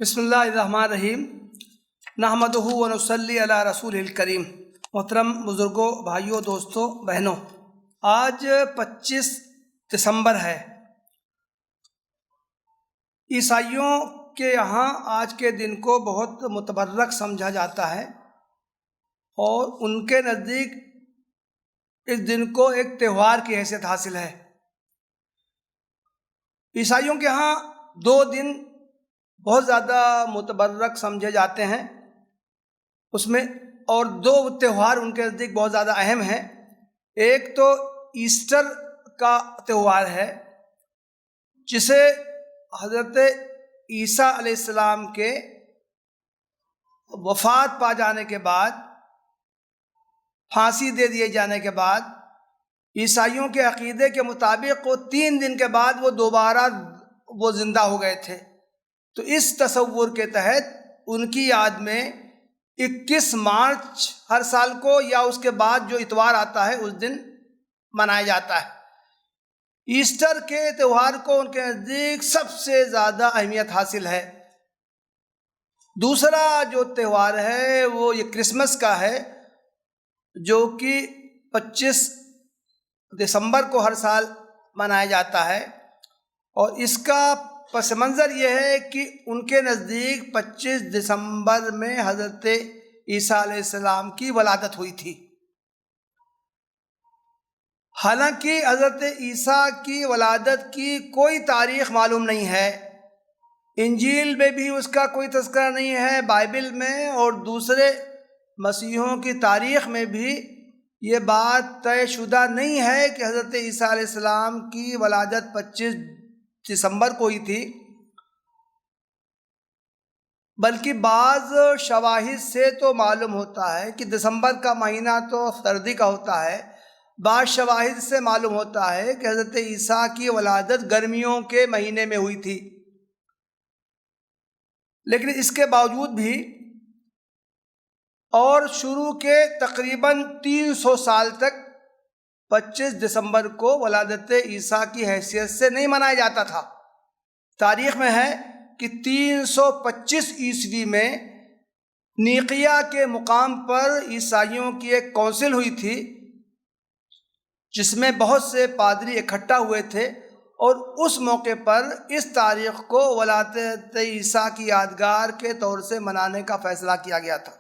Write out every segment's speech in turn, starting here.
بسم اللہ الرحمن الرحیم نحمدہ و نصلی علی رسول الکریم۔ محترم بزرگوں، بھائیوں، دوستوں، بہنوں، آج 25 دسمبر ہے۔ عیسائیوں کے یہاں آج کے دن کو بہت متبرک سمجھا جاتا ہے اور ان کے نزدیک اس دن کو ایک تہوار کی حیثیت حاصل ہے۔ عیسائیوں کے ہاں 2 دن بہت زیادہ متبرک سمجھے جاتے ہیں اس میں، اور 2 تہوار ان کے نزدیک بہت زیادہ اہم ہیں۔ ایک تو ایسٹر کا تہوار ہے، جسے حضرت عیسیٰ علیہ السلام کے وفات پا جانے کے بعد، پھانسی دے دیے جانے کے بعد، عیسائیوں کے عقیدے کے مطابق وہ 3 دن کے بعد وہ دوبارہ زندہ ہو گئے تھے۔ تو اس تصور کے تحت ان کی یاد میں 21 مارچ ہر سال کو یا اس کے بعد جو اتوار آتا ہے اس دن منایا جاتا ہے۔ ایسٹر کے تہوار کو ان کے نزدیک سب سے زیادہ اہمیت حاصل ہے۔ دوسرا جو تہوار ہے وہ یہ کرسمس کا ہے، جو کہ 25 دسمبر کو ہر سال منایا جاتا ہے، اور اس کا پس منظر یہ ہے کہ ان کے نزدیک 25 دسمبر میں حضرت عیسیٰ علیہ السلام کی ولادت ہوئی تھی۔ حالانکہ حضرت عیسیٰ کی ولادت کی کوئی تاریخ معلوم نہیں ہے، انجیل میں بھی اس کا کوئی تذکرہ نہیں ہے، بائبل میں اور دوسرے مسیحوں کی تاریخ میں بھی یہ بات طے شدہ نہیں ہے کہ حضرت عیسیٰ علیہ السلام کی ولادت 25 دسمبر کو ہوئی تھی، بلکہ بعض شواہد سے تو معلوم ہوتا ہے کہ دسمبر کا مہینہ تو سردی کا ہوتا ہے۔ بعض شواہد سے معلوم ہوتا ہے کہ حضرت عیسیٰ کی ولادت گرمیوں کے مہینے میں ہوئی تھی، لیکن اس کے باوجود بھی اور شروع کے تقریباً 300 سال تک 25 دسمبر کو ولادت عیسیٰ کی حیثیت سے نہیں منایا جاتا تھا۔ تاریخ میں ہے کہ 325 عیسوی میں نیقیہ کے مقام پر عیسائیوں کی ایک کونسل ہوئی تھی، جس میں بہت سے پادری اکٹھا ہوئے تھے، اور اس موقع پر اس تاریخ کو ولادت عیسیٰ کی یادگار کے طور سے منانے کا فیصلہ کیا گیا تھا۔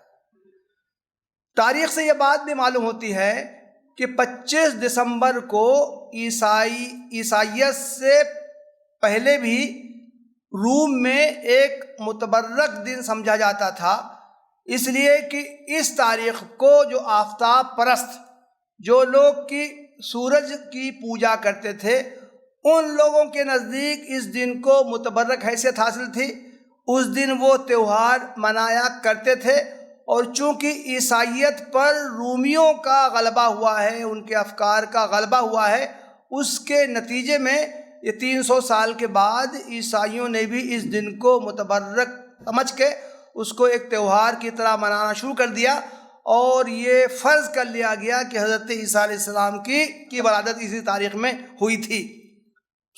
تاریخ سے یہ بات بھی معلوم ہوتی ہے کہ 25 دسمبر کو عیسائیت سے پہلے بھی روم میں ایک متبرک دن سمجھا جاتا تھا، اس لیے کہ اس تاریخ کو جو آفتاب پرست، جو لوگ کی سورج کی پوجا کرتے تھے، ان لوگوں کے نزدیک اس دن کو متبرک حیثیت حاصل تھی۔ اس دن وہ تہوار منایا کرتے تھے، اور چونکہ عیسائیت پر رومیوں کا غلبہ ہوا ہے، ان کے افکار کا غلبہ ہوا ہے، اس کے نتیجے میں یہ 300 سال کے بعد عیسائیوں نے بھی اس دن کو متبرک سمجھ کے اس کو ایک تہوار کی طرح منانا شروع کر دیا، اور یہ فرض کر لیا گیا کہ حضرت عیسیٰ علیہ السلام کی ولادت اسی تاریخ میں ہوئی تھی۔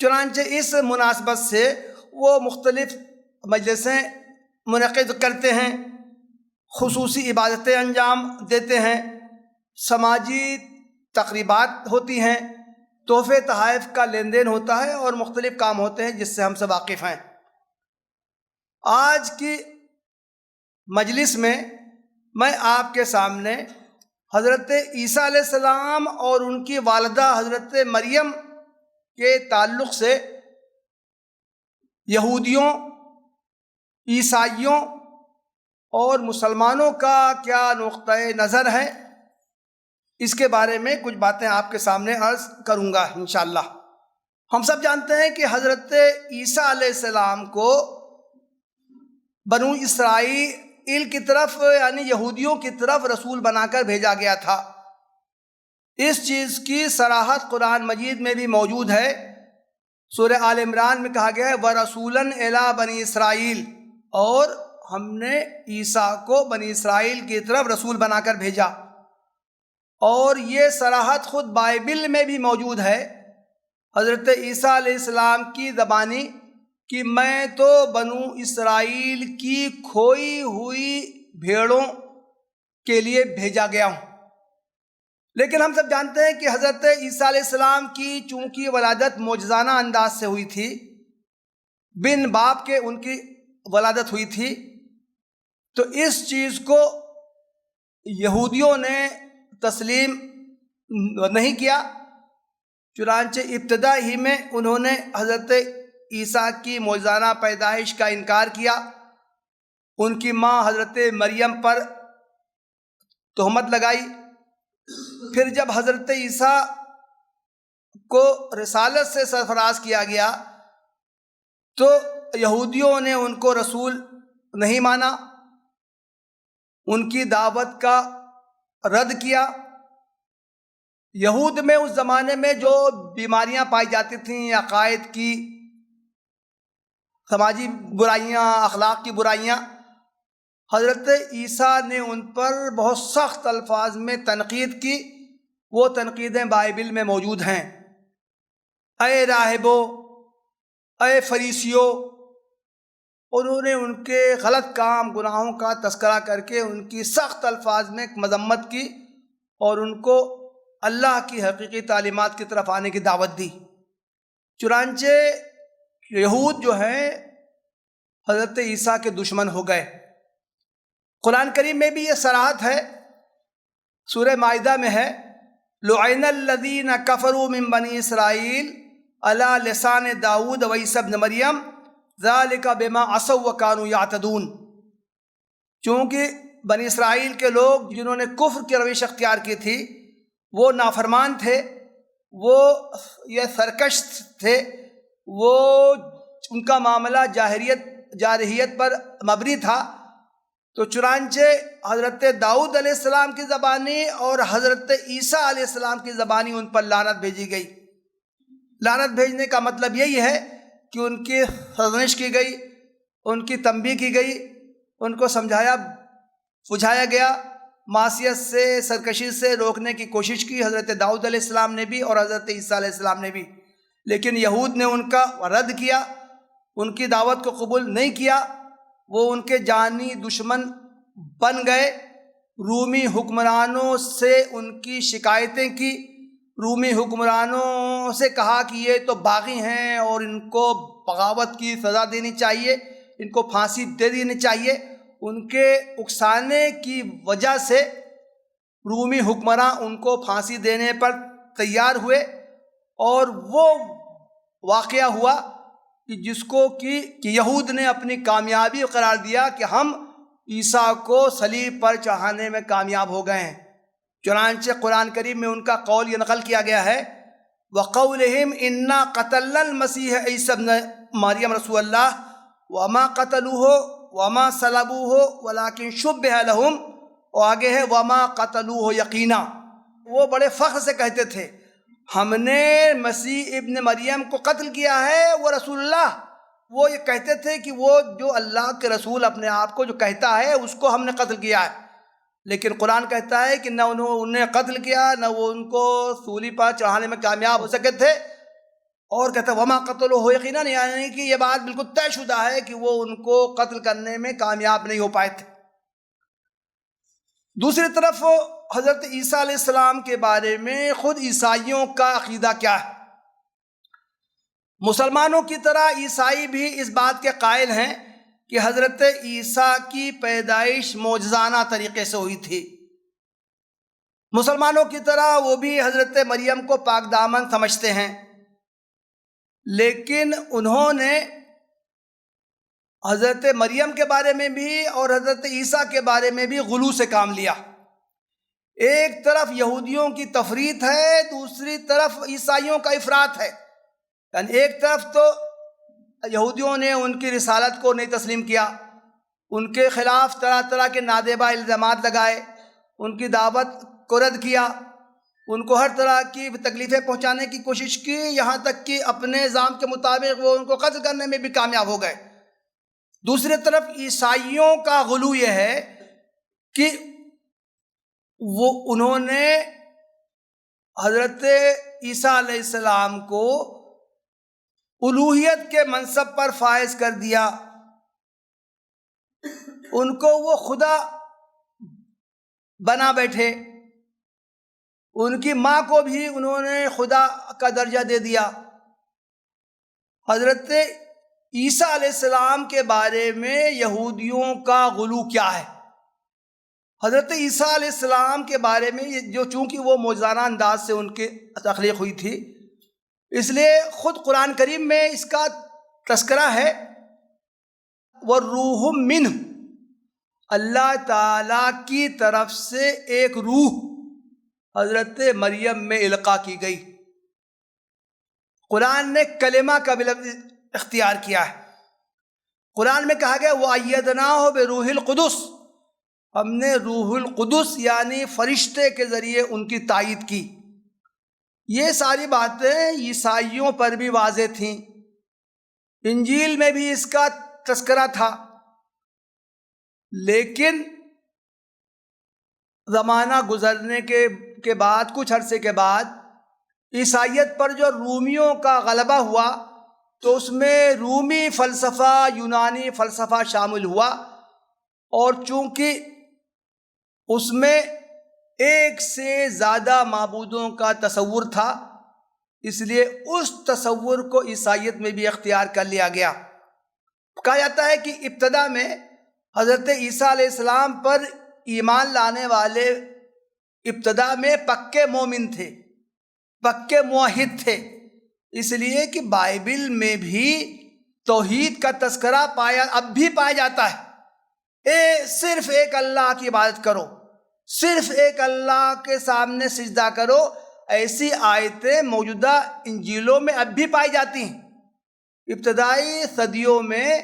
چنانچہ اس مناسبت سے وہ مختلف مجلسیں منعقد کرتے ہیں، خصوصی عبادتیں انجام دیتے ہیں، سماجی تقریبات ہوتی ہیں، تحفے تحائف کا لین دین ہوتا ہے، اور مختلف کام ہوتے ہیں جس سے ہم سب واقف ہیں۔ آج کی مجلس میں میں آپ کے سامنے حضرت عیسیٰ علیہ السلام اور ان کی والدہ حضرت مریم کے تعلق سے یہودیوں، عیسائیوں اور مسلمانوں کا کیا نقطۂ نظر ہے، اس کے بارے میں کچھ باتیں آپ کے سامنے عرض کروں گا انشاءاللہ۔ ہم سب جانتے ہیں کہ حضرت عیسیٰ علیہ السلام کو بنو اسرائیل کی طرف، یعنی یہودیوں کی طرف رسول بنا کر بھیجا گیا تھا۔ اس چیز کی صراحت قرآن مجید میں بھی موجود ہے۔ سورہ آل عمران میں کہا گیا ہے وَرَسُولًا إِلَىٰ بَنِي اسرائیل، اور ہم نے عیسیٰ کو بنی اسرائیل کی طرف رسول بنا کر بھیجا، اور یہ صراحت خود بائبل میں بھی موجود ہے۔ حضرت عیسیٰ علیہ السلام کی زبانی کہ میں تو بنو اسرائیل کی کھوئی ہوئی بھیڑوں کے لیے بھیجا گیا ہوں۔ لیکن ہم سب جانتے ہیں کہ حضرت عیسیٰ علیہ السلام کی چونکہ ولادت معجزانہ انداز سے ہوئی تھی، بن باپ کے ان کی ولادت ہوئی تھی، تو اس چیز کو یہودیوں نے تسلیم نہیں کیا۔ چنانچہ ابتدا ہی میں انہوں نے حضرت عیسیٰ کی معجزانہ پیدائش کا انکار کیا، ان کی ماں حضرت مریم پر تہمت لگائی۔ پھر جب حضرت عیسیٰ کو رسالت سے سرفراز کیا گیا تو یہودیوں نے ان کو رسول نہیں مانا، ان کی دعوت کا رد کیا۔ یہود میں اس زمانے میں جو بیماریاں پائی جاتی تھیں، عقائد کی، سماجی برائیاں، اخلاق کی برائیاں، حضرت عیسیٰ نے ان پر بہت سخت الفاظ میں تنقید کی۔ وہ تنقیدیں بائبل میں موجود ہیں۔ اے راہبو، اے فریسیو، انہوں نے ان کے غلط کام، گناہوں کا تذکرہ کر کے ان کی سخت الفاظ میں مذمت کی اور ان کو اللہ کی حقیقی تعلیمات کی طرف آنے کی دعوت دی۔ چنانچہ یہود جو ہیں حضرت عیسیٰ کے دشمن ہو گئے۔ قرآن کریم میں بھی یہ صراحت ہے، سورہ مائدہ میں ہے، لعن الذین کفروا من بنی اسرائیل علی لسان داؤد و عیسی ابن مریم ذالک بما عصوا وکانوا یعتدون۔ چونکہ بنی اسرائیل کے لوگ جنہوں نے کفر کی روش اختیار کی تھی وہ نافرمان تھے، وہ یہ سرکش تھے، وہ ان کا معاملہ جارحیت پر مبنی تھا۔ تو چنانچہ حضرت داؤد علیہ السلام کی زبانی اور حضرت عیسیٰ علیہ السلام کی زبانی ان پر لعنت بھیجی گئی۔ لعنت بھیجنے کا مطلب یہی ہے کہ ان کی سرزنش کی گئی، ان کی تنبیہ کی گئی، ان کو سمجھایا بجھایا گیا، معصیت سے، سرکشی سے روکنے کی کوشش کی حضرت داؤد علیہ السلام نے بھی اور حضرت عیسیٰ علیہ السلام نے بھی۔ لیکن یہود نے ان کا رد کیا، ان کی دعوت کو قبول نہیں کیا، وہ ان کے جانی دشمن بن گئے۔ رومی حکمرانوں سے ان کی شکایتیں کی، رومی حکمرانوں سے کہا کہ یہ تو باغی ہیں اور ان کو بغاوت کی سزا دینی چاہیے، ان کو پھانسی دے دینی چاہیے۔ ان کے اکسانے کی وجہ سے رومی حکمراں ان کو پھانسی دینے پر تیار ہوئے، اور وہ واقعہ ہوا کہ جس کو کہ یہود نے اپنی کامیابی قرار دیا کہ ہم عیسیٰ کو صلیب پر چڑھانے میں کامیاب ہو گئے ہیں۔ چنانچہ قرآن کریم میں ان کا قول یہ نقل کیا گیا ہے، وَقَوْلِهِمْ إِنَّا قَتَلْنَا الْمَسِيحَ عِيسَى ابْنَ مَرْيَمَ رسول اللہ وَمَا قَتَلُوهُ وَمَا صَلَبُوهُ وَلَكِنْ شُبِّهَ لَهُمْ، اور آگے ہے وَمَا قَتَلُوهُ يَقِينًا۔ وہ بڑے فخر سے کہتے تھے ہم نے مسیح ابن مریم کو قتل کیا ہے، وہ رسول اللہ۔ وہ یہ کہتے تھے کہ وہ جو اللہ کے رسول اپنے آپ کو جو کہتا ہے اس کو ہم نے قتل کیا ہے۔ لیکن قرآن کہتا ہے کہ نہ انہیں قتل کیا، نہ وہ ان کو سولی پر چڑھانے میں کامیاب ہو سکے تھے، اور کہتا ہے وما قتلوہ یقیناً، یعنی کہ یہ بات بالکل طے شدہ ہے کہ وہ ان کو قتل کرنے میں کامیاب نہیں ہو پائے تھے۔ دوسری طرف حضرت عیسیٰ علیہ السلام کے بارے میں خود عیسائیوں کا عقیدہ کیا ہے؟ مسلمانوں کی طرح عیسائی بھی اس بات کے قائل ہیں کہ حضرت عیسیٰ کی پیدائش معجزانہ طریقے سے ہوئی تھی۔ مسلمانوں کی طرح وہ بھی حضرت مریم کو پاک دامن سمجھتے ہیں، لیکن انہوں نے حضرت مریم کے بارے میں بھی اور حضرت عیسیٰ کے بارے میں بھی غلو سے کام لیا۔ ایک طرف یہودیوں کی تفریط ہے، دوسری طرف عیسائیوں کا افراط ہے۔ یعنی ایک طرف تو یہودیوں نے ان کی رسالت کو نہیں تسلیم کیا، ان کے خلاف طرح طرح کے نادیبہ الزامات لگائے، ان کی دعوت کو رد کیا، ان کو ہر طرح کی تکلیفیں پہنچانے کی کوشش کی، یہاں تک کہ اپنے نظام کے مطابق وہ ان کو قتل کرنے میں بھی کامیاب ہو گئے۔ دوسری طرف عیسائیوں کا غلو یہ ہے کہ انہوں نے حضرت عیسیٰ علیہ السلام کو الوہیت کے منصب پر فائز کر دیا، ان کو وہ خدا بنا بیٹھے، ان کی ماں کو بھی انہوں نے خدا کا درجہ دے دیا۔ حضرت عیسیٰ علیہ السلام کے بارے میں یہودیوں کا غلو کیا ہے؟ حضرت عیسیٰ علیہ السلام کے بارے میں جو چونکہ وہ موجزانہ انداز سے ان کی تخلیق ہوئی تھی، اس لیے خود قرآن کریم میں اس کا تذکرہ ہے، وَالرُّوحُ مِنْهُ، اللہ تعالیٰ کی طرف سے ایک روح حضرت مریم میں القاء کی گئی۔ قرآن نے کلمہ کا لفظ اختیار کیا ہے۔ قرآن میں کہا گیا وَأَيَّدْنَاهُ بِرُوحِ الْقُدُسِ، ہم نے روح القدس یعنی فرشتے کے ذریعے ان کی تائید کی۔ یہ ساری باتیں عیسائیوں پر بھی واضح تھیں، انجیل میں بھی اس کا تذکرہ تھا، لیکن زمانہ گزرنے کے بعد، کچھ عرصے کے بعد عیسائیت پر جو رومیوں کا غلبہ ہوا تو اس میں رومی فلسفہ، یونانی فلسفہ شامل ہوا، اور چونکہ اس میں ایک سے زیادہ معبودوں کا تصور تھا، اس لیے اس تصور کو عیسائیت میں بھی اختیار کر لیا گیا۔ کہا جاتا ہے کہ ابتدا میں حضرت عیسیٰ علیہ السلام پر ایمان لانے والے ابتدا میں پکے مومن تھے، پکے موحد تھے، اس لیے کہ بائبل میں بھی توحید کا تذکرہ اب بھی پایا جاتا ہے۔ صرف ایک اللہ کی عبادت کرو، صرف ایک اللہ کے سامنے سجدہ کرو، ایسی آیتیں موجودہ انجیلوں میں اب بھی پائی جاتی ہیں۔ ابتدائی صدیوں میں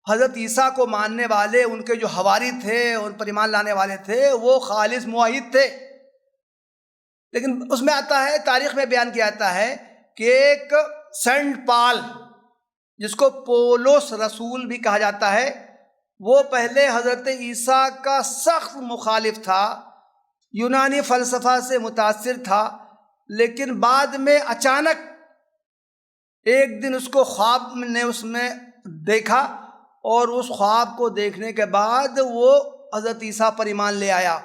حضرت عیسیٰ کو ماننے والے، ان کے جو حواری تھے، ان پر ایمان لانے والے تھے، وہ خالص موحد تھے، لیکن اس میں آتا ہے، تاریخ میں بیان کیا جاتا ہے کہ ایک سینٹ پال، جس کو پولس رسول بھی کہا جاتا ہے، وہ پہلے حضرت عیسیٰ کا سخت مخالف تھا، یونانی فلسفہ سے متاثر تھا، لیکن بعد میں اچانک ایک دن اس کو خواب نے اس میں دیکھا، اور اس خواب کو دیکھنے کے بعد وہ حضرت عیسیٰ پر ایمان لے آیا۔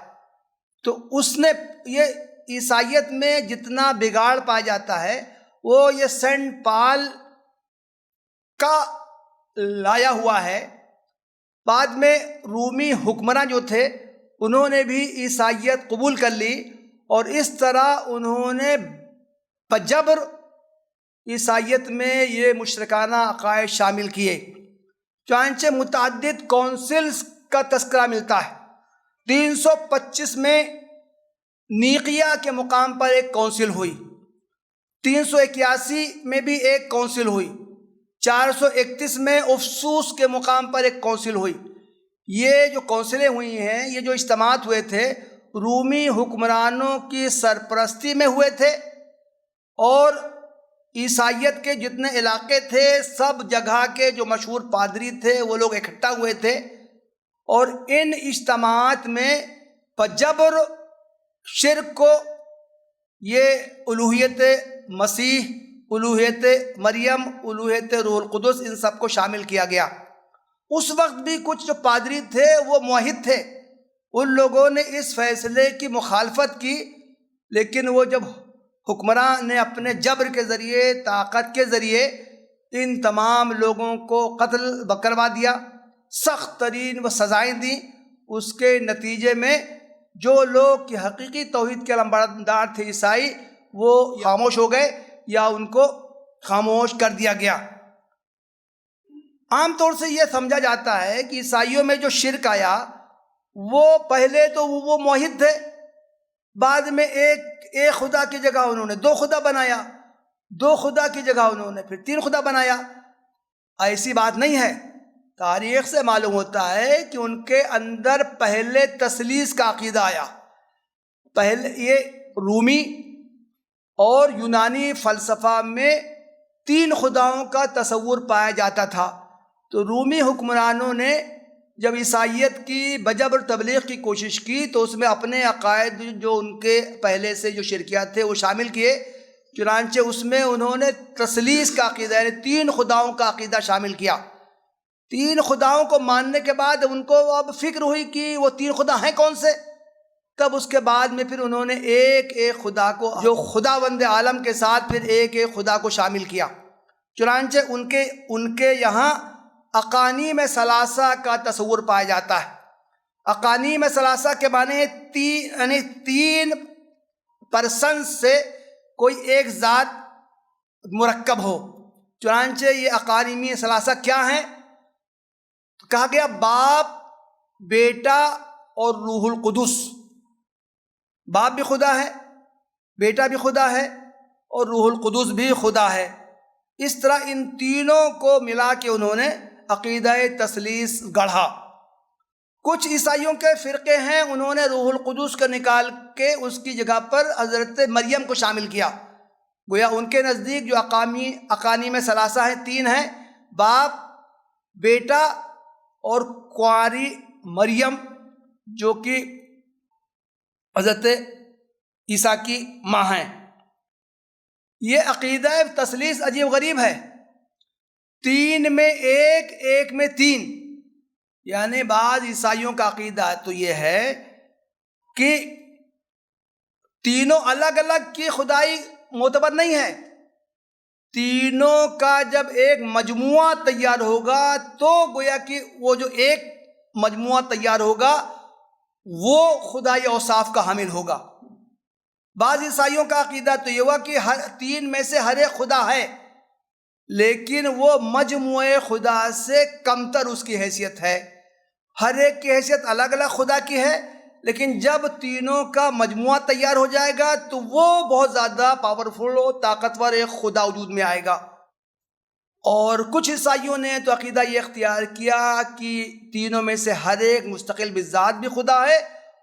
تو اس نے یہ عیسائیت میں جتنا بگاڑ پایا جاتا ہے وہ یہ سینٹ پال کا لایا ہوا ہے۔ بعد میں رومی حکمراں جو تھے انہوں نے بھی عیسائیت قبول کر لی، اور اس طرح انہوں نے بجبر عیسائیت میں یہ مشرکانہ عقائد شامل کیے۔ چنانچہ متعدد کونسلز کا تذکرہ ملتا ہے۔ 325 میں نیقیہ کے مقام پر ایک کونسل ہوئی، 381 میں بھی ایک کونسل ہوئی، 431 میں افسوس کے مقام پر ایک کونسل ہوئی۔ یہ جو کونسلیں ہوئی ہیں، یہ جو اجتماعات ہوئے تھے، رومی حکمرانوں کی سرپرستی میں ہوئے تھے، اور عیسائیت کے جتنے علاقے تھے، سب جگہ کے جو مشہور پادری تھے وہ لوگ اکٹھا ہوئے تھے، اور ان اجتماعات میں بجبر شرک کو، یہ الوہیت مسیح، الوہیت مریم، الوہیت روح القدس، ان سب کو شامل کیا گیا۔ اس وقت بھی کچھ جو پادری تھے وہ موحد تھے، ان لوگوں نے اس فیصلے کی مخالفت کی، لیکن وہ جب حکمراں نے اپنے جبر کے ذریعے، طاقت کے ذریعے ان تمام لوگوں کو قتل کروا دیا، سخت ترین وہ سزائیں دیں، اس کے نتیجے میں جو لوگ کی حقیقی توحید کے علمبردار تھے عیسائی، وہ خاموش ہو گئے یا ان کو خاموش کر دیا گیا۔ عام طور سے یہ سمجھا جاتا ہے کہ عیسائیوں میں جو شرک آیا، وہ پہلے تو وہ موحد تھے، بعد میں ایک خدا کی جگہ انہوں نے 2 خدا بنایا، 2 خدا کی جگہ انہوں نے پھر 3 خدا بنایا۔ ایسی بات نہیں ہے، تاریخ سے معلوم ہوتا ہے کہ ان کے اندر پہلے تثلیث کا عقیدہ آیا۔ پہلے یہ رومی اور یونانی فلسفہ میں 3 خداؤں کا تصور پایا جاتا تھا، تو رومی حکمرانوں نے جب عیسائیت کی بجبر تبلیغ کی کوشش کی تو اس میں اپنے عقائد جو ان کے پہلے سے جو شرکیات تھے وہ شامل کیے، چنانچہ اس میں انہوں نے تثلیث کا عقیدہ یعنی 3 خداؤں کا عقیدہ شامل کیا۔ 3 خداؤں کو ماننے کے بعد ان کو اب فکر ہوئی کہ وہ 3 خدا ہیں کون سے؟ تب اس کے بعد میں پھر انہوں نے ایک ایک خدا کو جو خداوند عالم کے ساتھ پھر ایک ایک خدا کو شامل کیا۔ چنانچہ ان کے یہاں اقانیم ثلاثہ کا تصور پایا جاتا ہے۔ اقانیم ثلاثہ کے معنی یعنی 3 پرسن سے کوئی ایک ذات مرکب ہو۔ چنانچہ یہ اقانیم ثلاثہ کیا ہیں؟ کہا گیا باپ، بیٹا اور روح القدس۔ باپ بھی خدا ہے، بیٹا بھی خدا ہے اور روح القدس بھی خدا ہے۔ اس طرح ان تینوں کو ملا کے انہوں نے عقیدہ تثلیث گڑھا۔ کچھ عیسائیوں کے فرقے ہیں، انہوں نے روح القدس کو نکال کے اس کی جگہ پر حضرت مریم کو شامل کیا۔ گویا ان کے نزدیک جو اقانیم ثلاثہ ہیں 3 ہیں، باپ، بیٹا اور کنواری مریم جو کہ حضرت عیسیٰ کی ماں ہیں۔ یہ عقیدہ تثلیث عجیب غریب ہے، 3 میں ایک، ایک میں 3۔ یعنی بعض عیسائیوں کا عقیدہ تو یہ ہے کہ تینوں الگ الگ کی خدائی معتبر نہیں ہے، تینوں کا جب ایک مجموعہ تیار ہوگا تو گویا کہ وہ جو ایک مجموعہ تیار ہوگا وہ خدائی اوصاف کا حامل ہوگا۔ بعض عیسائیوں کا عقیدہ تو یہ ہوا کہ 3 میں سے ہر ایک خدا ہے، لیکن وہ مجموعہ خدا سے کمتر اس کی حیثیت ہے۔ ہر ایک کی حیثیت الگ الگ خدا کی ہے، لیکن جب تینوں کا مجموعہ تیار ہو جائے گا تو وہ بہت زیادہ پاورفل و طاقتور ایک خدا وجود میں آئے گا۔ اور کچھ عیسائیوں نے تو عقیدہ یہ اختیار کیا کہ تینوں میں سے ہر ایک مستقل بذات بھی خدا ہے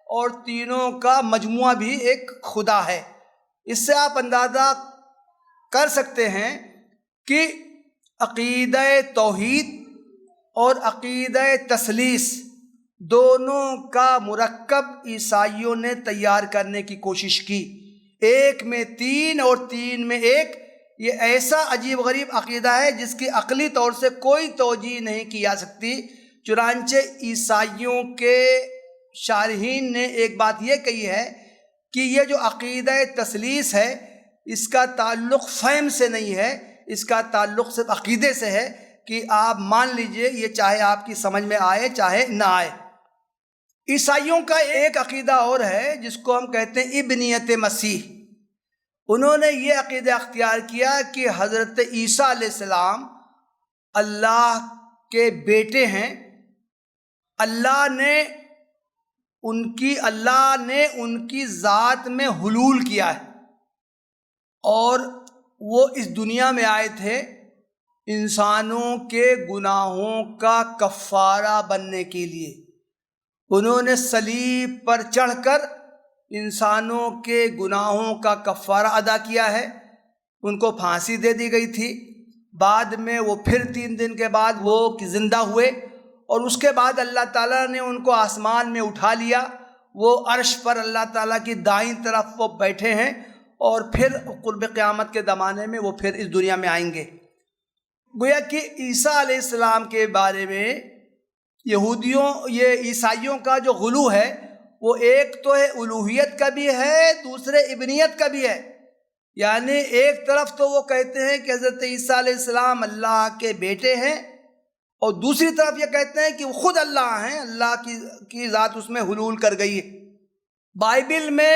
اور تینوں کا مجموعہ بھی ایک خدا ہے۔ اس سے آپ اندازہ کر سکتے ہیں کہ عقیدہ توحید اور عقیدہ تثلیث دونوں کا مرکب عیسائیوں نے تیار کرنے کی کوشش کی، 1 میں 3 اور 3 میں 1۔ یہ ایسا عجیب غریب عقیدہ ہے جس کی عقلی طور سے کوئی توجیہ نہیں کی جا سکتی۔ چنانچہ عیسائیوں کے شارحین نے ایک بات یہ کہی ہے کہ یہ جو عقیدہ تثلیث ہے اس کا تعلق فہم سے نہیں ہے، اس کا تعلق صرف عقیدے سے ہے کہ آپ مان لیجئے، یہ چاہے آپ کی سمجھ میں آئے چاہے نہ آئے۔ عیسائیوں کا ایک عقیدہ اور ہے جس کو ہم کہتے ہیں ابنیت مسیح۔ انہوں نے یہ عقیدہ اختیار کیا کہ حضرت عیسیٰ علیہ السلام اللہ کے بیٹے ہیں، اللہ نے ان کی ذات میں حلول کیا ہے اور وہ اس دنیا میں آئے تھے انسانوں کے گناہوں کا کفارہ بننے کے لیے۔ انہوں نے صلیب پر چڑھ کر انسانوں کے گناہوں کا کفارہ ادا کیا ہے، ان کو پھانسی دے دی گئی تھی، بعد میں وہ پھر 3 دن کے بعد وہ زندہ ہوئے اور اس کے بعد اللہ تعالیٰ نے ان کو آسمان میں اٹھا لیا، وہ عرش پر اللہ تعالیٰ کی دائیں طرف وہ بیٹھے ہیں اور پھر قرب قیامت کے زمانے میں وہ پھر اس دنیا میں آئیں گے۔ گویا کہ عیسیٰ علیہ السلام کے بارے میں عیسائیوں کا جو غلو ہے وہ ایک تو ہے الوہیت کا بھی ہے، دوسرے ابنیت کا بھی ہے۔ یعنی ایک طرف تو وہ کہتے ہیں کہ حضرت عیسیٰ علیہ السلام اللہ کے بیٹے ہیں اور دوسری طرف یہ کہتے ہیں کہ وہ خود اللہ ہیں، اللہ کی ذات اس میں حلول کر گئی ہے۔ بائبل میں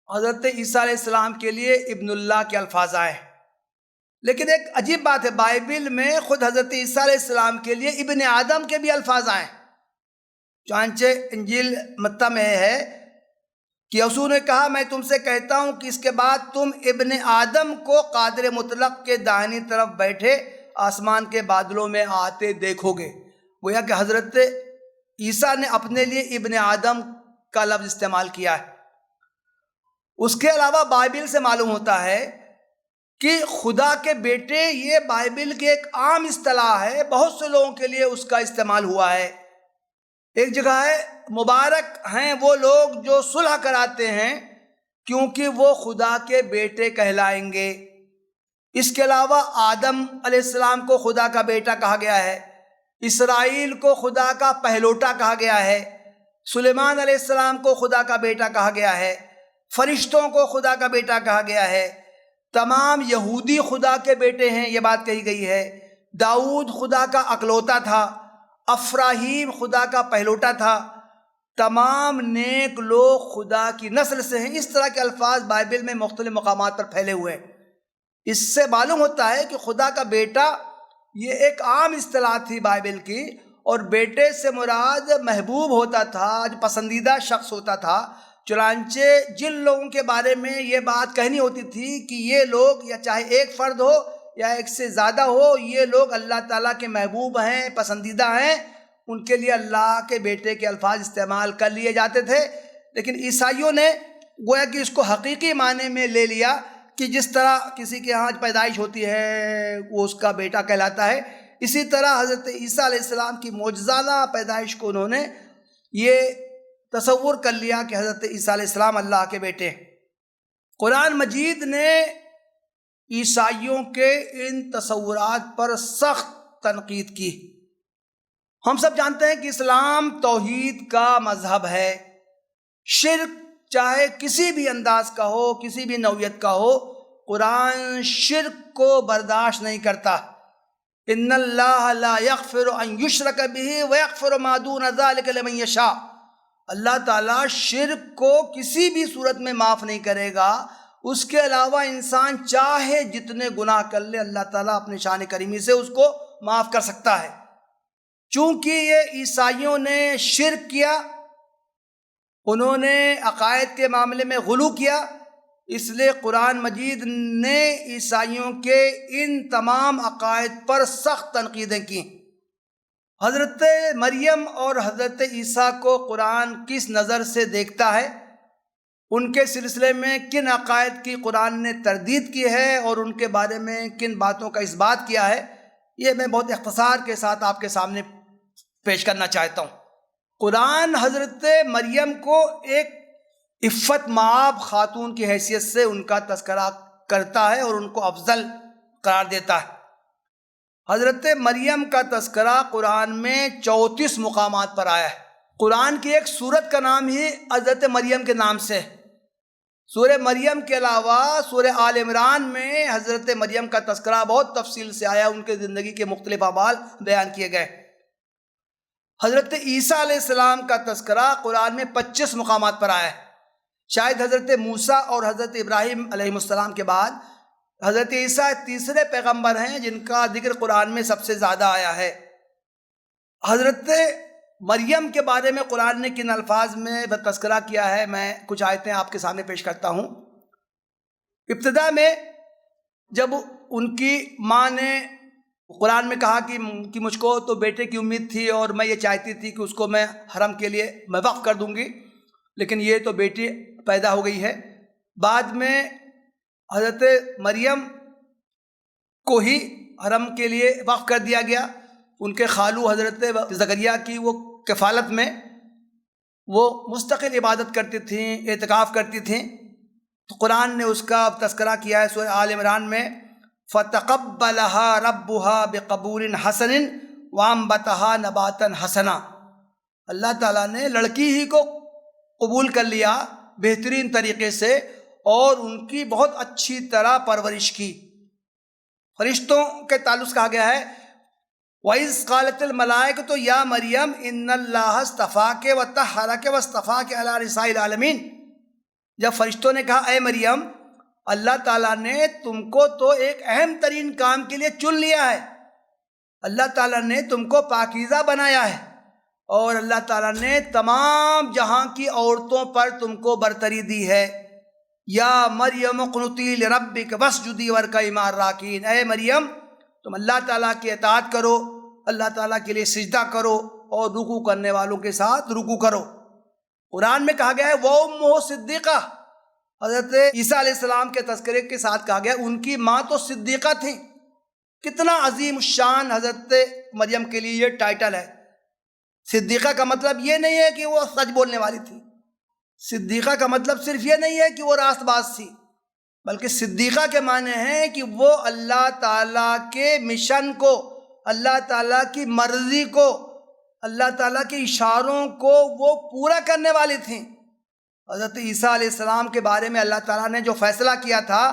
حضرت عیسیٰ علیہ السلام کے لیے ابن اللہ کے الفاظ آئے ہیں، لیکن ایک عجیب بات ہے، بائبل میں خود حضرت عیسیٰ علیہ السلام کے لیے ابن آدم کے بھی الفاظ آئے ہیں۔ چنانچہ انجیل متی میں ہے کہ یسوع نے کہا میں تم سے کہتا ہوں کہ اس کے بعد تم ابن آدم کو قادر مطلق کے دائنی طرف بیٹھے آسمان کے بادلوں میں آتے دیکھو گے۔ گویا کہ حضرت عیسیٰ نے اپنے لیے ابن آدم کا لفظ استعمال کیا ہے۔ اس کے علاوہ بائبل سے معلوم ہوتا ہے کہ خدا کے بیٹے یہ بائبل کی ایک عام اصطلاح ہے، بہت سے لوگوں کے لیے اس کا استعمال ہوا ہے۔ ایک جگہ ہے مبارک ہیں وہ لوگ جو صلح کراتے ہیں کیونکہ وہ خدا کے بیٹے کہلائیں گے۔ اس کے علاوہ آدم علیہ السلام کو خدا کا بیٹا کہا گیا ہے، اسرائیل کو خدا کا پہلوٹا کہا گیا ہے، سلیمان علیہ السلام کو خدا کا بیٹا کہا گیا ہے، فرشتوں کو خدا کا بیٹا کہا گیا ہے، تمام یہودی خدا کے بیٹے ہیں، یہ بات کہی گئی ہے۔ داؤد خدا کا اکلوتا تھا، افراہیم خدا کا پہلوٹا تھا، تمام نیک لوگ خدا کی نسل سے ہیں۔ اس طرح کے الفاظ بائبل میں مختلف مقامات پر پھیلے ہوئے ہیں۔ اس سے معلوم ہوتا ہے کہ خدا کا بیٹا یہ ایک عام اصطلاح تھی بائبل کی، اور بیٹے سے مراد محبوب ہوتا تھا، جو پسندیدہ شخص ہوتا تھا۔ چنانچہ جن لوگوں کے بارے میں یہ بات کہنی ہوتی تھی کہ یہ لوگ، یا چاہے ایک فرد ہو یا ایک سے زیادہ ہو، یہ لوگ اللہ تعالیٰ کے محبوب ہیں، پسندیدہ ہیں، ان کے لیے اللہ کے بیٹے کے الفاظ استعمال کر لیے جاتے تھے۔ لیکن عیسائیوں نے گویا کہ اس کو حقیقی معنی میں لے لیا کہ جس طرح کسی کے ہاں پیدائش ہوتی ہے وہ اس کا بیٹا کہلاتا ہے، اسی طرح حضرت عیسیٰ علیہ السلام کی معجزانہ پیدائش کو انہوں نے یہ تصور کر لیا کہ حضرت عیسیٰ علیہ السلام اللہ کے بیٹے ہیں۔ قرآن مجید نے عیسائیوں کے ان تصورات پر سخت تنقید کی۔ ہم سب جانتے ہیں کہ اسلام توحید کا مذہب ہے۔ شرک چاہے کسی بھی انداز کا ہو، کسی بھی نوعیت کا ہو، قرآن شرک کو برداشت نہیں کرتا۔ ان اللہ لا یغفر ان یشرک بہ ویغفر ما دون ذلک لمن یشاء۔ اللہ تعالیٰ شرک کو کسی بھی صورت میں معاف نہیں کرے گا۔ اس کے علاوہ انسان چاہے جتنے گناہ کر لے، اللہ تعالیٰ اپنے شان کریمی سے اس کو معاف کر سکتا ہے۔ چونکہ یہ عیسائیوں نے شرک کیا، انہوں نے عقائد کے معاملے میں غلو کیا، اس لیے قرآن مجید نے عیسائیوں کے ان تمام عقائد پر سخت تنقیدیں کی۔ حضرت مریم اور حضرت عیسیٰ کو قرآن کس نظر سے دیکھتا ہے، ان کے سلسلے میں کن عقائد کی قرآن نے تردید کی ہے اور ان کے بارے میں کن باتوں کا اثبات کیا ہے، یہ میں بہت اختصار کے ساتھ آپ کے سامنے پیش کرنا چاہتا ہوں۔ قرآن حضرت مریم کو ایک عفت مآب خاتون کی حیثیت سے ان کا تذکرہ کرتا ہے اور ان کو افضل قرار دیتا ہے۔ حضرت مریم کا تذکرہ قرآن میں 34 مقامات پر آیا ہے۔ قرآن کی ایک سورت کا نام ہی حضرت مریم کے نام سے ہے۔ سورہ مریم کے علاوہ سورہ آل عمران میں حضرت مریم کا تذکرہ بہت تفصیل سے آیا، ان کے زندگی کے مختلف اعمال بیان کیے گئے۔ حضرت عیسیٰ علیہ السلام کا تذکرہ قرآن میں 25 مقامات پر آیا ہے۔ شاید حضرت موسیٰ اور حضرت ابراہیم علیہ السلام کے بعد حضرت عیسیٰ تیسرے پیغمبر ہیں جن کا ذکر قرآن میں سب سے زیادہ آیا ہے۔ حضرت مریم کے بارے میں قرآن نے کن الفاظ میں تذکرہ کیا ہے، میں کچھ آیتیں آپ کے سامنے پیش کرتا ہوں۔ ابتدا میں جب ان کی ماں نے قرآن میں کہا کہ مجھ کو تو بیٹے کی امید تھی اور میں یہ چاہتی تھی کہ اس کو میں حرم کے لیے میں وقف کر دوں گی، لیکن یہ تو بیٹی پیدا ہو گئی ہے۔ بعد میں حضرت مریم کو ہی حرم کے لیے وقف کر دیا گیا۔ ان کے خالو حضرت زکریا کی وہ کفالت میں وہ مستقل عبادت کرتی تھیں، اعتکاف کرتی تھیں، تو قرآن نے اس کا تذکرہ کیا ہے سورہ آل عمران میں، فَتَقَبَّلَهَا رَبُّهَا بِقَبُولٍ حَسَنٍ وَأَنبَتَهَا نَبَاتًا حَسَنًا۔ اللہ تعالیٰ نے لڑکی ہی کو قبول کر لیا بہترین طریقے سے اور ان کی بہت اچھی طرح پرورش کی۔ فرشتوں کے تعلق کہا گیا ہے وَإِذْ قَالَتِ الْمَلَائِكَةُ يَا مَرْيَمْ إِنَّ اللَّهَ اصْطَفَاكَ وَطَهَّرَكَ وَاصْطَفَاكَ عَلَى نِسَاءِ الْعَالَمِينَ۔ جب فرشتوں نے کہا اے مریم، اللہ تعالیٰ نے تم کو تو ایک اہم ترین کام کے لیے چن لیا ہے، اللہ تعالیٰ نے تم کو پاکیزہ بنایا ہے، اور اللہ تعالیٰ نے تمام جہاں کی عورتوں پر تم کو برتری دی ہے۔ یا مریم اقنتی لربک واسجدی وارکعی مع الراکعین، اے مریم تم اللہ تعالیٰ کی اطاعت کرو، اللہ تعالیٰ کے لیے سجدہ کرو اور رکوع کرنے والوں کے ساتھ رکوع کرو۔ قرآن میں کہا گیا ہے وَأُمُّهُ صِدِّیقَةٌ، حضرت عیسیٰ علیہ السلام کے تذکرے کے ساتھ کہا گیا ان کی ماں تو صدیقہ تھیں۔ کتنا عظیم الشان حضرت مریم کے لیے یہ ٹائٹل ہے۔ صدیقہ کا مطلب یہ نہیں ہے کہ وہ سچ بولنے والی تھی، صدیقہ کا مطلب صرف یہ نہیں ہے کہ وہ راست باز تھی، بلکہ صدیقہ کے معنی ہیں کہ وہ اللہ تعالیٰ کے مشن کو، اللہ تعالیٰ کی مرضی کو، اللہ تعالیٰ کے اشاروں کو وہ پورا کرنے والی تھیں۔ حضرت عیسیٰ علیہ السلام کے بارے میں اللہ تعالیٰ نے جو فیصلہ کیا تھا،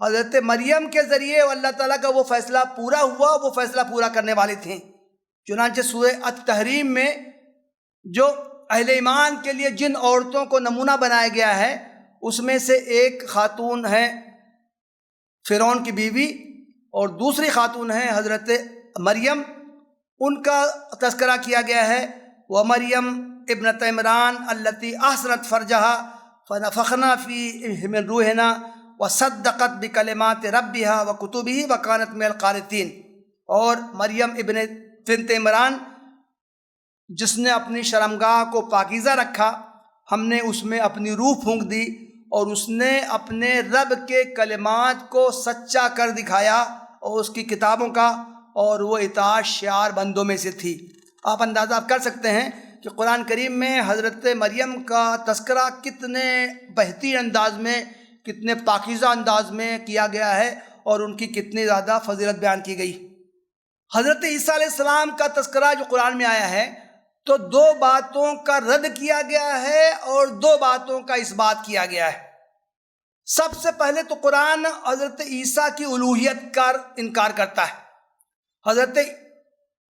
حضرت مریم کے ذریعے اللہ تعالیٰ کا وہ فیصلہ پورا ہوا، وہ فیصلہ پورا کرنے والی تھیں۔ چنانچہ سورہ التحریم میں جو اہل ایمان کے لیے جن عورتوں کو نمونہ بنایا گیا ہے، اس میں سے ایک خاتون ہے فرعون کی بیوی اور دوسری خاتون ہے حضرت مریم، ان کا تذکرہ کیا گیا ہے۔ وَمَرْيَمْ ابنۃ عمران التی احسنت فرجہا فنفخنا فیہ من روحنا وصدقت بکلمات ربہا وکتبہ وکانت من القانتین، اور مریم بنت عمران جس نے اپنی شرمگاہ کو پاکیزہ رکھا، ہم نے اس میں اپنی روح پھونک دی اور اس نے اپنے رب کے کلمات کو سچا کر دکھایا اور اس کی کتابوں کا، اور وہ اطاعت شعار بندوں میں سے تھی۔ آپ اندازہ کر سکتے ہیں کہ قرآن کریم میں حضرت مریم کا تذکرہ کتنے بہترین انداز میں، کتنے پاکیزہ انداز میں کیا گیا ہے، اور ان کی کتنی زیادہ فضیلت بیان کی گئی۔ حضرت عیسیٰ علیہ السلام کا تذکرہ جو قرآن میں آیا ہے تو 2 باتوں کا رد کیا گیا ہے اور 2 باتوں کا اثبات کیا گیا ہے۔ سب سے پہلے تو قرآن حضرت عیسیٰ کی الوہیت کا انکار کرتا ہے۔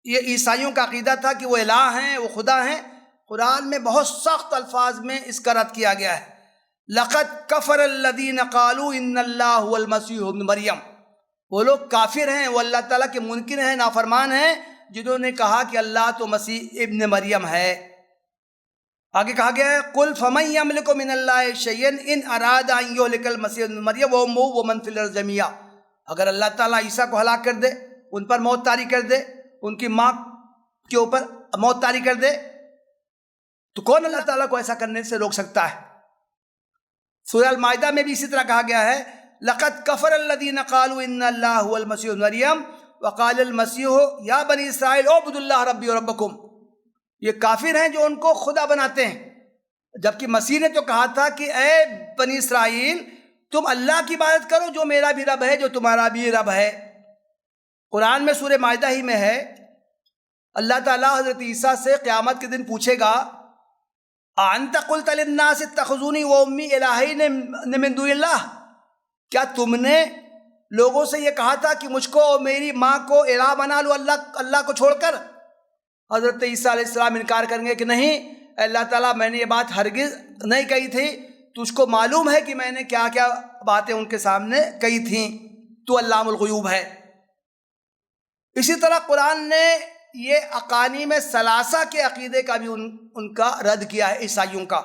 یہ عیسائیوں کا عقیدہ تھا کہ وہ الہ ہیں، وہ خدا ہیں۔ قرآن میں بہت سخت الفاظ میں اس کا رد کیا گیا ہے۔ لَقَدْ كَفَرَ الَّذِينَ قَالُوا إِنَّ اللَّهَ هُوَ الْمَسِيحُ ابْنُ مریم، وہ لوگ کافر ہیں، وہ اللہ تعالیٰ کے منکر ہیں، نافرمان ہیں، جنہوں نے کہا کہ اللہ تو مسیح ابن مریم ہے۔ آگے کہا گیا ہے قُلْ فَمَنْ يَمْلِكُ مِنَ اللَّهِ شَيْئًا إِنْ أَرَادَ أَنْ يُهْلِكَ الْمَسِيحَ ابْنَ مَرْيَمَ وَأُمَّهُ وَمَنْ فِي الْأَرْضِ جَمِيعًا، اگر اللہ تعالیٰ عیسیٰ کو ہلاک کر دے، ان پر موت طاری کر دے، ان کی ماں کے اوپر موت طاری کر دے، تو کون اللہ تعالیٰ کو ایسا کرنے سے روک سکتا ہے؟ سورہ المائدہ میں بھی اسی طرح کہا گیا ہے لَقَدْ كَفَرَ الَّذِينَ قَالُوا إِنَّ اللَّهَ هُوَ الْمَسِيحُ ابْنُ مَرْيَمَ وَقَالَ الْمَسِيحُ يَا بَنِي إِسْرَائِيلَ اعْبُدُوا اللَّهَ رَبِّي وَرَبَّكُمْ، یہ کافر ہیں جو ان کو خدا بناتے ہیں، جبکہ مسیح نے تو کہا تھا کہ اے بنی اسرائیل تم اللہ کی عبادت کرو جو میرا بھی رب ہے، جو تمہارا بھی رب ہے۔ قرآن میں سورہ مائدہ ہی میں ہے، اللہ تعالیٰ حضرت عیسیٰ سے قیامت کے دن پوچھے گا أَأَنْتَ قُلْتَ لِلنَّاسِ اتَّخِذُونِي وَأُمِّي إِلَٰهَيْنِ مِن دُونِ اللَّهِ، کیا تم نے لوگوں سے یہ کہا تھا کہ مجھ کو اور میری ماں کو الہ بنا لو اللہ کو چھوڑ کر؟ حضرت عیسیٰ علیہ السلام انکار کریں گے کہ نہیں اللہ تعالیٰ، میں نے یہ بات ہرگز نہیں کہی تھی، تجھ کو معلوم ہے کہ میں نے کیا کیا باتیں ان کے سامنے کہی تھیں، تو علام الغیوب ہے۔ اسی طرح قرآن نے یہ اقانیم ثلاثہ کے عقیدے کا بھی ان کا رد کیا ہے۔ عیسائیوں کا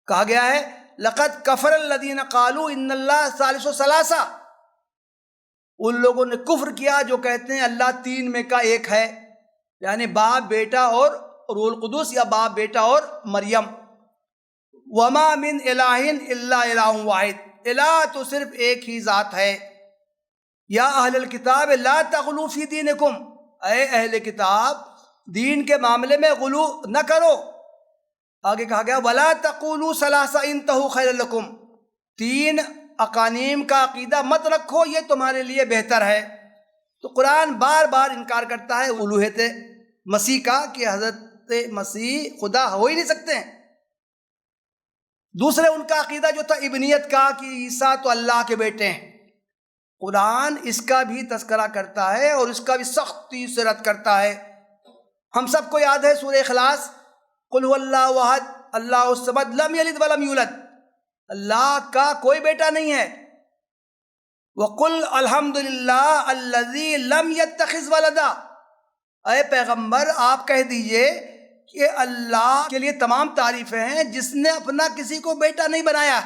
کہا گیا ہے لَقَدْ كَفَرَ الَّذِينَ قَالُوا إِنَّ اللَّهَ ثَالِثُ ثَلَاثَةٍ، ان لوگوں نے کفر کیا جو کہتے ہیں اللہ 3 میں کا ایک ہے، یعنی باپ بیٹا اور روح القدس، یا باپ بیٹا اور مریم۔ وَمَا مِنْ إِلَٰهٍ إِلَّا إِلَٰهٌ وَاحِدٌ، الہ تو صرف ایک ہی ذات ہے۔ یا اہل الکتاب لا تغلوا فی دینکم، اے اہل کتاب دین کے معاملے میں غلو نہ کرو۔ آگے کہا گیا وَلَا تَقُولُوا ثَلَاثَ انتَهُوا خَيْرًا لَكُمْ، 3 اقانیم کا عقیدہ مت رکھو، یہ تمہارے لیے بہتر ہے۔ تو قرآن بار بار انکار کرتا ہے الوہیت مسیح کا کہ حضرت مسیح خدا ہو ہی نہیں سکتے ہیں۔ دوسرے ان کا عقیدہ جو تھا ابنیت کا کہ عیسیٰ تو اللہ کے بیٹے ہیں، قرآن اس کا بھی تذکرہ کرتا ہے اور اس کا بھی سختی سے رد کرتا ہے۔ ہم سب کو یاد ہے سورہ اخلاص قل هو اللہ احد اللہ الصمد لم یلد ولم یولد، اللہ کا کوئی بیٹا نہیں ہے۔ وقل الحمد للہ الذی لم یتخذ ولدا، اے پیغمبر آپ کہہ دیجئے کہ اللہ کے لیے تمام تعریفیں ہیں جس نے اپنا کسی کو بیٹا نہیں بنایا۔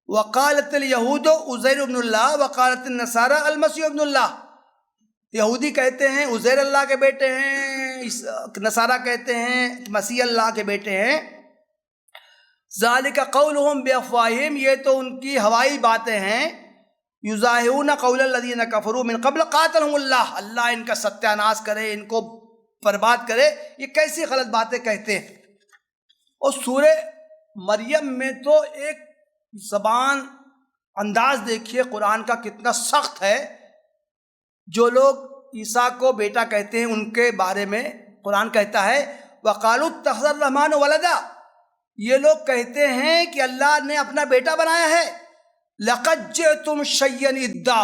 وقالت الیہود عزیر ابن اللہ وقالت النصارى المسیح ابن اللہ، یہودی کہتے ہیں عزیر اللہ کے بیٹے ہیں، نصارہ کہتے ہیں مسیح اللہ کے بیٹے ہیں۔ ذالک قولہم بافواہہم، یہ تو ان کی ہوائی باتیں ہیں۔ یظاہرون قول الذین کفروا من قبل قاتلہم اللہ، اللہ ان کا ستیہ ناش کرے، ان کو برباد کرے، یہ کیسی غلط باتیں کہتے ہیں۔ اور سورہ مریم میں تو ایک زبان انداز دیکھیے قرآن کا کتنا سخت ہے. جو لوگ عیسیٰ کو بیٹا کہتے ہیں ان کے بارے میں قرآن کہتا ہے وَقَالُوا اتَّخَذَ الرَّحْمَٰنُ وَلَدًا، یہ لوگ کہتے ہیں کہ اللہ نے اپنا بیٹا بنایا ہے. لَقَدْ جِئْتُمْ شَيْئًا إِدًّا،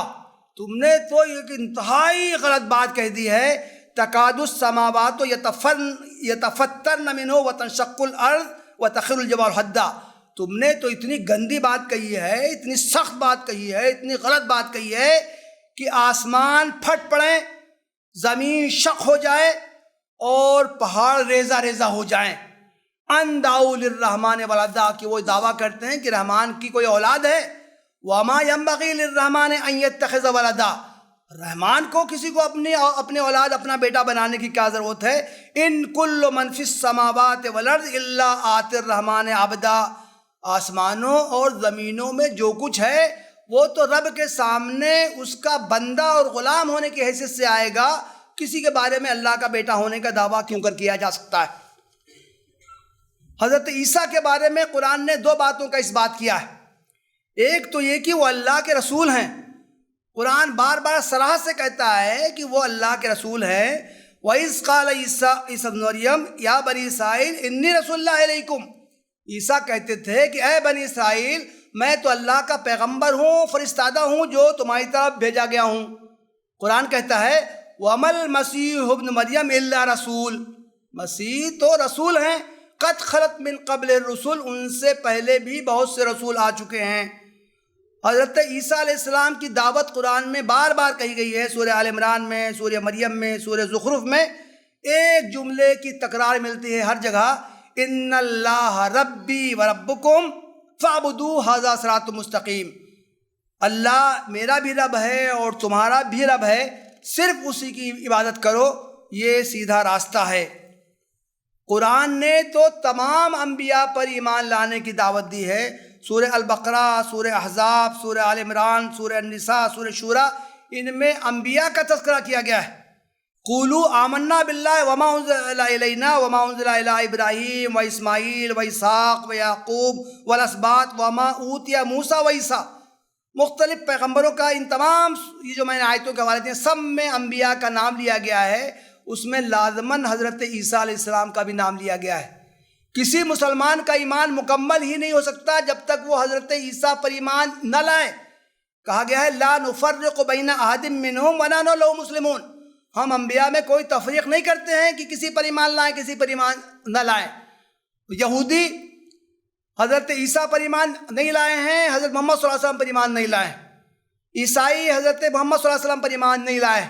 تم نے تو ایک انتہائی غلط بات کہہ دی ہے. تَكَادُ السَّمَاوَاتُ يَتَفَطَّرْنَ مِنْهُ وَتَنشَقُّ الْأَرْضُ وَتَخِرُّ الْجِبَالُ هَدًّا. تم نے تو اتنی گندی بات کہی ہے، اتنی سخت بات کہی ہے، اتنی غلط بات کہی ہے کہ آسمان پھٹ پڑیں، زمین شق ہو جائے اور پہاڑ ریزہ ریزہ ہو جائیں. ان دعوا للرحمن ولدا، کہ وہ دعویٰ کرتے ہیں کہ رحمان کی کوئی اولاد ہے. وما ينبغي للرحمن ان يتخذ ولدا، رحمان کو کسی کو اپنے اولاد اپنا بیٹا بنانے کی کیا ضرورت ہے. ان کل من فی السماوات والارض الا آتی الرحمن عبدا، آسمانوں اور زمینوں میں جو کچھ ہے وہ تو رب کے سامنے اس کا بندہ اور غلام ہونے کی حیثیت سے آئے گا. کسی کے بارے میں اللہ کا بیٹا ہونے کا دعویٰ کیوں کر کیا جا سکتا ہے. حضرت عیسیٰ کے بارے میں قرآن نے دو باتوں کا اس بات کیا ہے. ایک تو یہ کہ وہ اللہ کے رسول ہیں، قرآن بار بار صراحت سے کہتا ہے کہ وہ اللہ کے رسول ہیں. وَإِذْ قَالَ عِيسَىٰ ابْنُ مَرْيَمَ يَا بَنِي إِسْرَائِيلَ إِنِّي رَسُولُ اللَّهِ إِلَيْكُمْ، عیسیٰ کہتے تھے کہ اے بنی اسرائیل میں تو اللہ کا پیغمبر ہوں، فرستادہ ہوں جو تمہاری طرف بھیجا گیا ہوں. قرآن کہتا ہے وَمَا الْمَسِيحُ ابْنُ مَرْيَمَ إِلَّا رَسُولٌ، مسیح تو رسول ہیں. قَدْ خَلَتْ مِن قَبْلِ الرُّسُلُ، ان سے پہلے بھی بہت سے رسول آ چکے ہیں. حضرت عیسیٰ علیہ السلام کی دعوت قرآن میں بار بار کہی گئی ہے. سورہ آل عمران میں، سورہ مریم میں، سورہ زخرف میں ایک جملے کی تکرار ملتی ہے ہر جگہ، ان اللہ ربی و ربکم فاعبدوہ ھذا صراط مستقیم. اللہ میرا بھی رب ہے اور تمہارا بھی رب ہے، صرف اسی کی عبادت کرو، یہ سیدھا راستہ ہے. قرآن نے تو تمام انبیاء پر ایمان لانے کی دعوت دی ہے. سورہ البقرہ، سورہ احزاب، سورہ آل عمران، سورہ النساء، سورہ شورى، ان میں انبیاء کا تذکرہ کیا گیا ہے. قولوا آمنا باللہ وما انزل الینا وما انزل الی ابراہیم و اسماعیل و اسحاق و یعقوب والاسباط وما اوتی موسیٰ و عیسیٰ. مختلف پیغمبروں کا ان تمام یہ جو میں نے آیتوں کے حوالے دیے سب میں انبیاء کا نام لیا گیا ہے. اس میں لازماً حضرت عیسیٰ علیہ السلام کا بھی نام لیا گیا ہے. کسی مسلمان کا ایمان مکمل ہی نہیں ہو سکتا جب تک وہ حضرت عیسیٰ پر ایمان نہ لائے. کہا گیا ہے لا نفرق بین احد منہم ونحن لہ مسلمون، ہم انبیاء میں کوئی تفریق نہیں کرتے ہیں کہ کسی پر ایمان لائیں کسی پر ایمان نہ لائیں. یہودی حضرت عیسیٰ پر ایمان نہیں لائے ہیں، حضرت محمد صلی اللہ علیہ وسلم پر ایمان نہیں لائے. عیسائی حضرت محمد صلی اللہ علیہ وسلم پر ایمان نہیں لائے.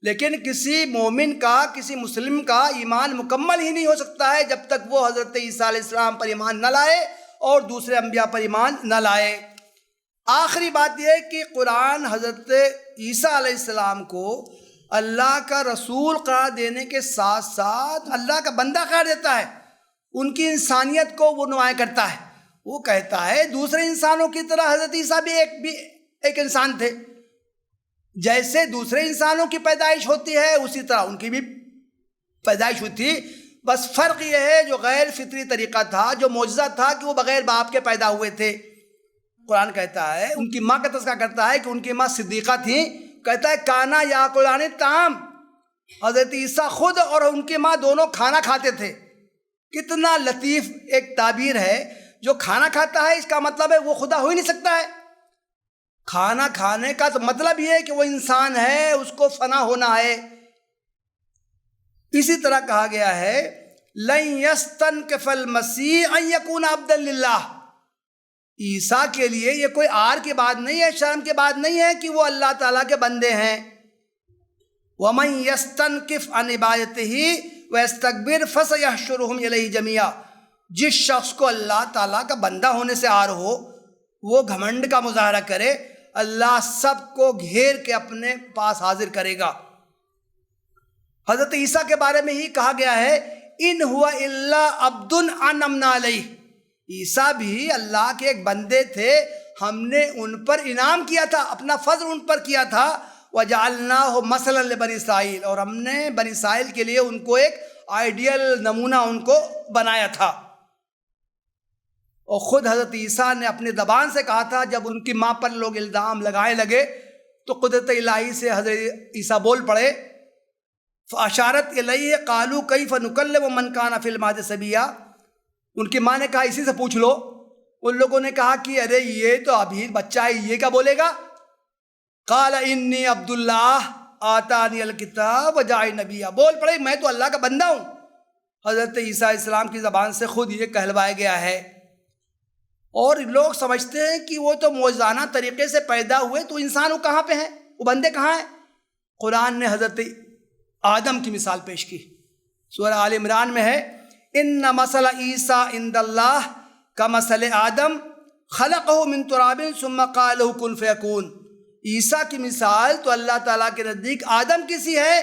لیکن کسی مومن کا، کسی مسلم کا ایمان مکمل ہی نہیں ہو سکتا ہے جب تک وہ حضرت عیسیٰ علیہ السلام پر ایمان نہ لائے اور دوسرے انبیاء پر ایمان نہ لائے. آخری بات یہ ہے کہ قرآن حضرت عیسیٰ علیہ السلام کو اللہ کا رسول قرار دینے کے ساتھ ساتھ اللہ کا بندہ قرار دیتا ہے. ان کی انسانیت کو وہ نمایاں کرتا ہے. وہ کہتا ہے دوسرے انسانوں کی طرح حضرت عیسیٰ بھی ایک انسان تھے، جیسے دوسرے انسانوں کی پیدائش ہوتی ہے اسی طرح ان کی بھی پیدائش ہوئی تھی. بس فرق یہ ہے جو غیر فطری طریقہ تھا، جو معجزہ تھا کہ وہ بغیر باپ کے پیدا ہوئے تھے. قرآن کہتا ہے ان کی ماں کا تذکرہ کرتا ہے کہ ان کی ماں صدیقہ تھیں. کہتا ہے کانا یاکلان الطعام، حضرت عیسیٰ خود اور ان کی ماں دونوں کھانا کھاتے تھے. کتنا لطیف ایک تعبیر ہے. جو کھانا کھاتا ہے اس کا مطلب ہے وہ خدا ہو ہی نہیں سکتا ہے. کھانا کھانے کا تو مطلب یہ ہے کہ وہ انسان ہے، اس کو فنا ہونا ہے. اسی طرح کہا گیا ہے لن یستنکف المسیح ان یکون عبدا للہ، عیسیٰ کے لیے یہ کوئی عار کی بات نہیں ہے، شرم کی بات نہیں ہے کہ وہ اللہ تعالیٰ کے بندے ہیں. ومن یستنکف عن عبادتہ ویستکبر فسیحشرہم الیہ جمیعا، جس شخص کو اللہ تعالیٰ کا بندہ ہونے سے عار ہو، وہ گھمنڈ کا مظاہرہ کرے، اللہ سب کو گھیر کے اپنے پاس حاضر کرے گا. حضرت عیسیٰ کے بارے میں ہی کہا گیا ہے ان ہوا الا عبد انعمنا علیہ، عیسیٰ بھی اللہ کے ایک بندے تھے، ہم نے ان پر انعام کیا تھا، اپنا فضل ان پر کیا تھا. وجعلناہ مثلا لبنی اسرائیل، اور ہم نے بنی اسرائیل کے لیے ان کو ایک آئیڈیل نمونہ ان کو بنایا تھا. اور خود حضرت عیسیٰ نے اپنی زبان سے کہا تھا، جب ان کی ماں پر لوگ الزام لگائے لگے تو قدرت الہی سے حضرت عیسیٰ بول پڑے، فاشارت الیہ قالوا کیف نکلم من کان فی المہد صبیا۔ ان کی ماں نے کہا اسی سے پوچھ لو۔ ان لوگوں نے کہا کہ ارے یہ تو ابھی بچہ ہے، یہ کیا بولے گا؟ قال انی عبد اللہ آتانی الکتاب وجعلنی نبیا، بول پڑے میں تو اللہ کا بندہ ہوں۔ حضرت عیسیٰ علیہ السلام کی زبان سے خود یہ کہلوایا گیا ہے۔ اور لوگ سمجھتے ہیں کہ وہ تو موزانہ طریقے سے پیدا ہوئے، تو انسان وہ کہاں پہ ہیں، وہ بندے کہاں ہیں؟ قرآن نے حضرت آدم کی مثال پیش کی، سورہ آل عمران میں ہے، ان مثل عیسیٰ عند اللہ کمثل آدم خلقہ من تراب ثم قال له کن فیکون۔ عیسیٰ کی مثال تو اللہ تعالیٰ کے نزدیک آدم کی سی ہے۔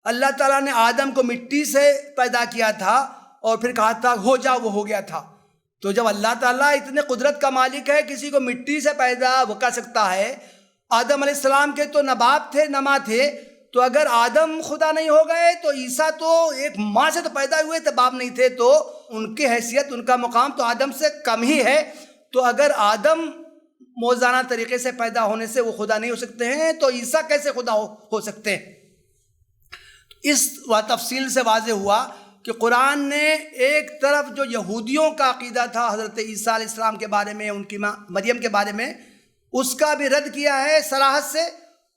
اللہ تعالیٰ نے آدم کو مٹی سے پیدا کیا تھا اور پھر کہا تھا ہو جا، وہ ہو گیا تھا۔ تو جب اللہ تعالیٰ اتنے قدرت کا مالک ہے، کسی کو مٹی سے پیدا وہ کر سکتا ہے۔ آدم علیہ السلام کے تو نہ باپ تھے نہ ماں تھے، تو اگر آدم خدا نہیں ہو گئے تو عیسیٰ تو ایک ماں سے تو پیدا ہوئے تھے، باپ نہیں تھے، تو ان کی حیثیت، ان کا مقام تو آدم سے کم ہی ہے۔ تو اگر آدم موزانہ طریقے سے پیدا ہونے سے وہ خدا نہیں ہو سکتے ہیں، تو عیسیٰ کیسے خدا ہو سکتے ہیں؟ اس تفصیل سے واضح ہوا کہ قرآن نے ایک طرف جو یہودیوں کا عقیدہ تھا حضرت عیسیٰ علیہ السلام کے بارے میں، ان کی ماں مریم کے بارے میں، اس کا بھی رد کیا ہے صراحت سے،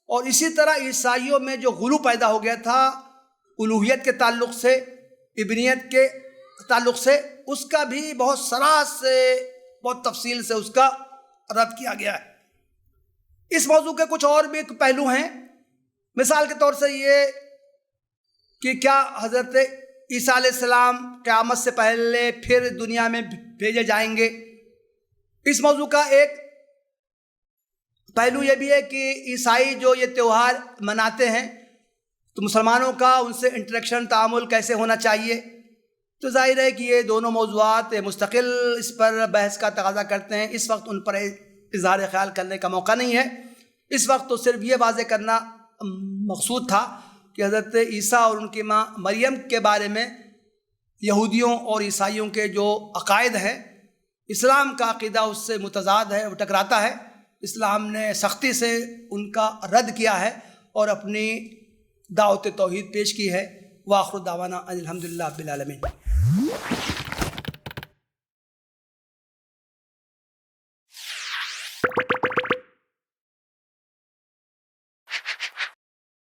اور اسی طرح عیسائیوں میں جو غلو پیدا ہو گیا تھا الوہیت کے تعلق سے، ابنیت کے تعلق سے، اس کا بھی بہت صراحت سے، بہت تفصیل سے اس کا رد کیا گیا ہے۔ اس موضوع کے کچھ اور بھی پہلو ہیں، مثال کے طور سے یہ کہ کیا حضرت عیسیٰ علیہ السلام قیامت سے پہلے پھر دنیا میں بھیجے جائیں گے؟ اس موضوع کا ایک پہلو یہ بھی ہے کہ عیسائی جو یہ تہوار مناتے ہیں تو مسلمانوں کا ان سے انٹریکشن، تعامل کیسے ہونا چاہیے؟ تو ظاہر ہے کہ یہ دونوں موضوعات مستقل اس پر بحث کا تقاضا کرتے ہیں۔ اس وقت ان پر اظہار خیال کرنے کا موقع نہیں ہے۔ اس وقت تو صرف یہ واضح کرنا مقصود تھا کہ حضرت عیسیٰ اور ان کی ماں مریم کے بارے میں یہودیوں اور عیسائیوں کے جو عقائد ہیں، اسلام کا عقیدہ اس سے متضاد ہے، وہ ٹکراتا ہے۔ اسلام نے سختی سے ان کا رد کیا ہے اور اپنی دعوت توحید پیش کی ہے۔ وآخر دعوانا ان الحمدللہ رب العالمین۔